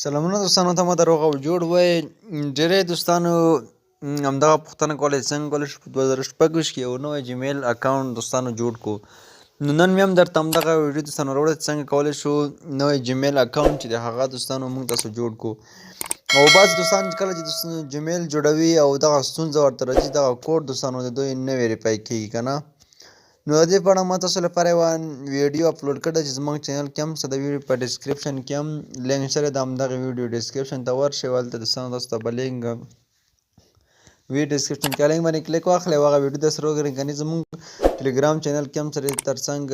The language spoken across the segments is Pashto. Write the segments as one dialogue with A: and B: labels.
A: سلامونه دوستانو ته مو د روغ او جوړ وای. ډېری دوستانو همدغه پوښتنه کوله چې څنګه کولی شو په 2026 کې یو نوی جیمیل اکاونټ دوستانو جوړ کړو. نو نن مې هم درته همدغه ویډیو دوستانو راوړی چې څنګه کولی شو نوی جیمیل اکاونټ چې دی هغه دوستانو موږ تاسو جوړ کړو. او بعض دوستان چې کله چې دوستانو جیمیل جوړوي او دغه ستونزه ورته راځي دغه کوډ دوستانو د دوی نه ویریفای کېږي که نه. نو د دې په اړه ما تاسو لپاره یوه ویډیو اپلوډ کړې ده چې زموږ چینل کې هم د ویډیو په ډسکرپشن کې هم لینک شوی د همدغه ویډیو ډسکرپشن ته ورشئ هلته دوستانو تاسو ته به لینک ویډیو ډسکرپشن کې لینک باندې کلیک واخلئ او هغه ویډیو درسره وګورئ. کنې زموږ ټلیګرام چینل کې هم سره تر څنګ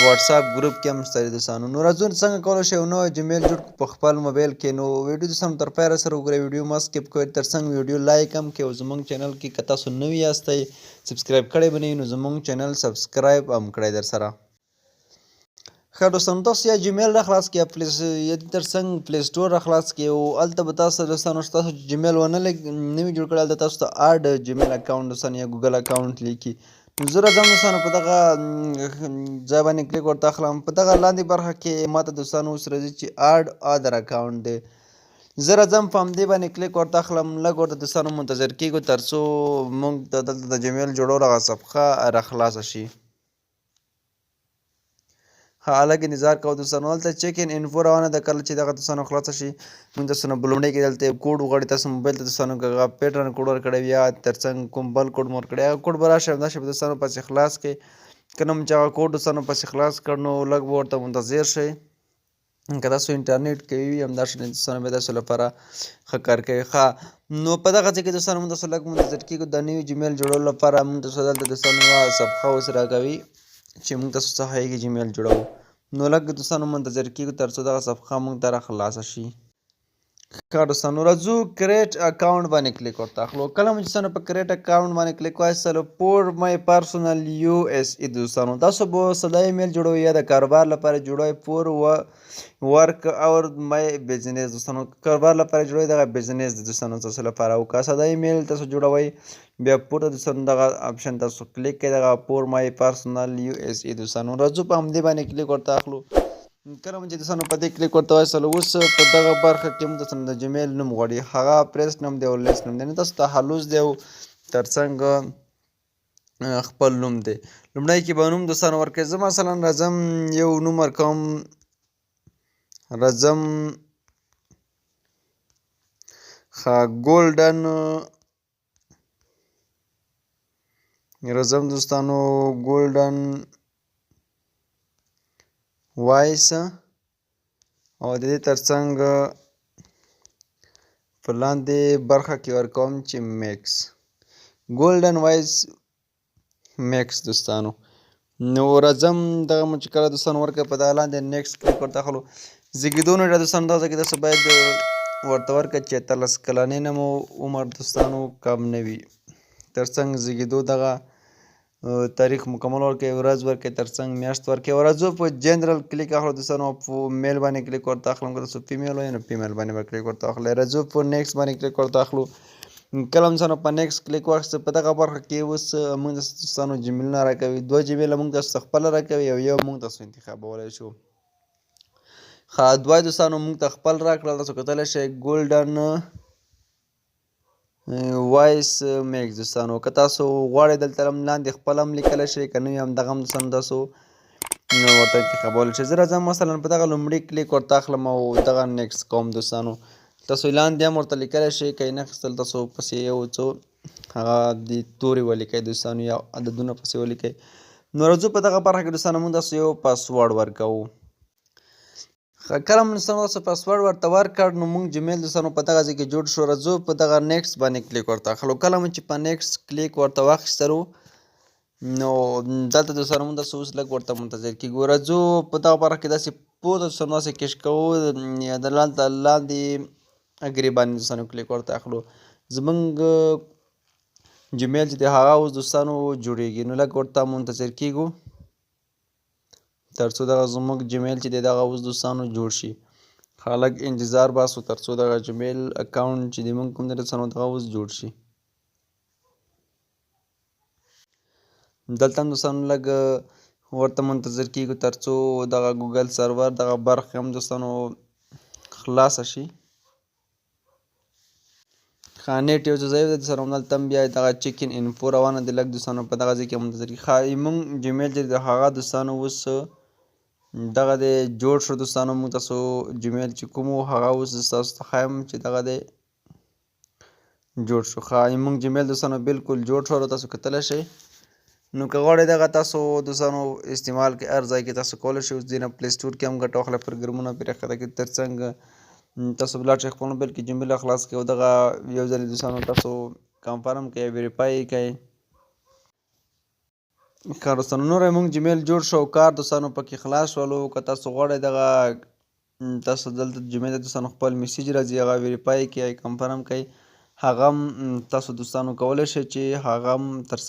A: واټساپ ګروپ کې هم سره دوستانو. نو راځو څنګه کولی شئ یو نوی جیمیل جوړ کړو په خپل موبایل کې. نو ویډیو دوستانو تر پایه راسره وګورئ، ویډیو مه سکپ کوئ، تر څنګ ویډیو لایک هم کړئ او زموږ چینل کې که تاسو نوي یاستئ سبسکرایب کړی به نه وي نو زموږ چینل سبسکرایب هم کړئ در سره. ښه دوستانو تاسو یا جیمیل را خلاص کړئ یا تر څنګ پلی سټور را خلاص کړئ او هلته به تاسو دوستانو چې تاسو جیمیل ونه وي جوړ کړی هلته تاسو ته اډ جیمیل اکاونټ دوستانو یا ګوګل اکاونټ لیکي. نو زه راځم دوستانو په دغه ځای باندې کلیک ورته اخلم. په دغه لاندې برخه کې ماته دوستانو اوس راځي چې اډ ادر اکاونټ دی. زه راځم په همدې باندې کلیک ورته اخلم، لږ ورته دوستانو منتظر کېږو تر څو موږ ته دلته د جیمیل جوړولو هغه صفحه را خلاصه شي. لږ انتظار کوو دوستانو. هلته چیک ان انفو روانه ده، کله چې دغه دوستانو خلاصه شي موږ تاسو نه په لومړۍ کې دلته یو کوډ وغواړي تاسو موبایل ته دوستانو که هغه پیټرن کوډ ورکړی وي یا تر څنګ کوم بل کوډ مو ورکړی هغه کوډ به راشي همداسې به دوستانو پسې خلاص کړئ. که نه مو چې هغه کوډ دوستانو پسې خلاص کړ نو لږ به ورته منتظر شئ. که تاسو انټرنیټ کوي وي همداسې دوستانو بیا تاسو لپاره ښه کار کوي. نو په دغه ځای کې دوستانو موږ تاسو لږ منتظر کېږو د نوي جیمیل جوړولو لپاره. موږ تاسو دلته دوستانو یوه صفحه اوس راکوي چې موږ تاسو څخه یې جیمیل جوړوو. نو لږ دوستانو منتظر کېږو تر څو دغه صفحه موږ ته را خلاصه شي. ښه دوستانو راځو کریټ اکاونټ باندې کلیک ورته اخلو. کله مو چې دوستانو په کریټ اکاونټ باندې کلیک واخیستلو فور مای پرسنل یو اس ای دوستانو تاسو به ساده ایمیل جوړوئ یا د کاروبار لپاره جوړوئ. فور ورک اور مای بزنس دوستانو کاروبار لپاره جوړوئ دغه بزنس د دوستانو تاسو لپاره. او که ساده ایمیل تاسو جوړوئ بیا پورته دوستانو دغه اپشن تاسو کلیک کړئ دغه فور مای پرسنل یو اس ای دوستانو. راځو په همدې باندې کلیک ورته اخلو. کله مو چې دوستانو په دې کلیک ورته واخیستلو اوس په دغه برخه کې موږ دوستانو د جیمیل نوم غواړي، هغه پریس نوم دی او لیست نوم دی. نو تاسو ته هلوز دی او تر څنګ خپل نوم دی. لومړی کې به نوم دوستانو ورکړئ. زه مثلا راځم یو نوم ورکوم، راځم ګولډن، راځم دوستانو ګولډن وایس او د دې تر څنګ په لاندې برخه کې ورکوم چې میکس ګولډن وایس میکس دوستانو. نو راځم دغه مو چې کله دوستانو ورکړئ په دغه لاندې نیکسټ کلیک ورته اخلو. زیږېدو نیټه دوستانو دغه ځای کې تاسو باید ورته ورکړئ چې 18 کلنۍ نه مو عمر دوستانو کم نه وي. تر څنګ زیږېدو دغه تاریخ مکمل ورکړئ، ورځ ورکړئ، تر څنګ میاشت ورکړئ. او راځو په جنرال کلیک اخلو دوستانو په میل باندې کلیک ورته اخلم. که تاسو فیمیل وئ نو فیمیل باندې به کلیک ورته اخلئ. راځو په نیکسټ باندې کلیک ورته اخلو. کله هم دوستانو په نیکسټ کلیک واخیسته په دغه برخه کې اوس موږ دوستانو جیمیلونه راکوي. دوه جیمیله موږ تاسو ته خپله راکوي او یو موږ تاسو انتخابولی شو. دوه دوستانو موږ ته خپل راکړل. تاسو کتلی شئ ګولډن وایس میکس دوستانو. که تاسو غواړئ دلته هم لاندې خپل هم لیکلی شئ، که نه وي همدغه هم دوستانو تاسو ورته انتخابولی شئ. زه راځم مثلا په دغه لومړي کلیک ورته اخلم او دغه نیکسټ کوم دوستانو. تاسو لاندې هم ورته لیکلی شئ، که یې نه اخیستل تاسو پسې یو څو هغه د تورې ولیکئ دوستانو یا عددونه پسې ولیکئ. نو راځو په دغه برخه کې دوستانو موږ تاسو یو پاسورډ ورکوو. کله مو دوستانو تاسو پاسورډ ورته ورکړ نو موږ جیمیل دوستانو په دغه ځای کې جوړ شو. راځو په دغه نیکسټ باندې کلیک ورته اخلو. کله مو چې په نیکسټ کلیک ورته واخیستلو نو دلته دوستانو موږ تاسو اوس لږ ورته منتظر کېږو. راځو په دغه برخه کې داسې پوه دوستانو داسې کش کوو یا د لاندې اګري باندې دوستانو کلیک ورته اخلو. زموږ جیمیل چې دی هغه اوس دوستانو جوړېږي. نو لږ ورته منتظر کېږو تر څو دغه زموږ جیمیل چې دی دغه اوس دوستانو جوړ شي. لږ انتظار باسو تر څو دغه جیمیل اکاونټ چې دی موږ کوم دی دوستانو دغه اوس جوړ شي. دلته هم دوستانو لږ ورته منتظر کېږو تر څو دغه ګوګل سرور دغه برخې هم دوستانو خلاصه شي. نیټ یو څه ضعیف دی دوستانو، همدلته هم بیا دغه چیک ان انفو روانه ده لږ دوستانو په دغه ځای کې منتظر کړئ. ښایي موږ جیمیل چې د هغه دوستانو اوس دغه دی جوړ شو دوستانو. موږ تاسو جیمیل چې کوم و هغه اوس تاسو ته ښایم چې دغه دی جوړ شو. ښایي موږ جیمیل دوستانو بالکل جوړ شو، تاسو کتلی شئ. نو که غواړئ دغه تاسو دوستانو استعمال کړئ هر ځای کې تاسو کولی شئ. اوس دې نه پلی سټور کې هم ګټه واخلئ، پروګرامونه پرې ښکته کړئ. تر څنګه تاسو به لاړ شئ خپل موبایل کې جیمیل خلاص کړئ او دغه یو ځل دوستانو تاسو کنفرم کړئ، ویریفای یې کړئ. ښه دوستانو نور موږ جیمیل جوړ شو او کار دوستانو پکې خلاص شولو. که تاسو غواړئ دغه تاسو دلته جیمیل دوستانو خپل میسیج راځي هغه ویریفای کړئ، کنفرم کړئ. هغه هم تاسو دوستانو کولی شئ چې هغه هم تر